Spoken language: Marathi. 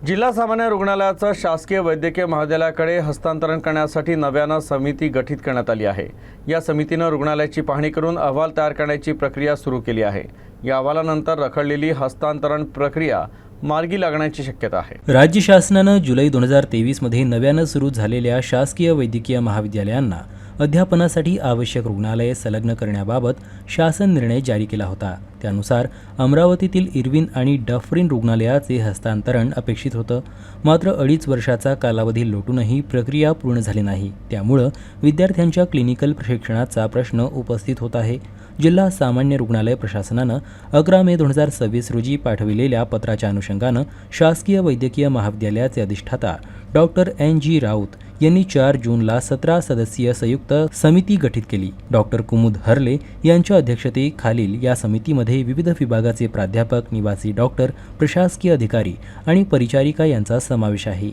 जिल्हा सामान्य रुग्णालयाचं शासकीय वैद्यकीय महाविद्यालयाकडे हस्तांतरण करण्यासाठी नव्यानं समिती गठीत करण्यात आली आहे। या समितीनं रुग्णालयाची पाहणी करून अहवाल तयार करण्याची प्रक्रिया सुरू केली आहे। या अहवालानंतर रखडलेली हस्तांतरण प्रक्रिया मार्गी लागण्याची शक्यता आहे। राज्य शासनानं जुलै 2023 मध्ये नव्यानं सुरू झालेल्या शासकीय वैद्यकीय महाविद्यालयांना अध्यापनासाठी आवश्यक रुग्णालये संलग्न करण्याबाबत शासन निर्णय जारी केला होता। त्यानुसार अमरावतीतील इरविन आणि डफरीन रुग्णालयाचे हस्तांतरण अपेक्षित होतं। मात्र 2.5 वर्षाचा कालावधी लोटूनही प्रक्रिया पूर्ण झाली नाही। त्यामुळे विद्यार्थ्यांच्या क्लिनिकल प्रशिक्षणाचा प्रश्न उपस्थित होत आहे। जिल्हा सामान्य रुग्णालय प्रशासनानं 11 मे 2026 रोजी पाठविलेल्या पत्राच्या अनुषंगानं शासकीय वैद्यकीय महाविद्यालयाचे अधिष्ठाता डॉक्टर NG राऊत यांनी 4 जूनला 17 सदस्यीय संयुक्त समिती गठीत केली। डॉक्टर कुमुद हरले यांच्या अध्यक्षतेखालील या समितीमध्ये विविध विभागाचे प्राध्यापक, निवासी डॉक्टर, प्रशासकीय अधिकारी आणि परिचारिका यांचा समावेश आहे।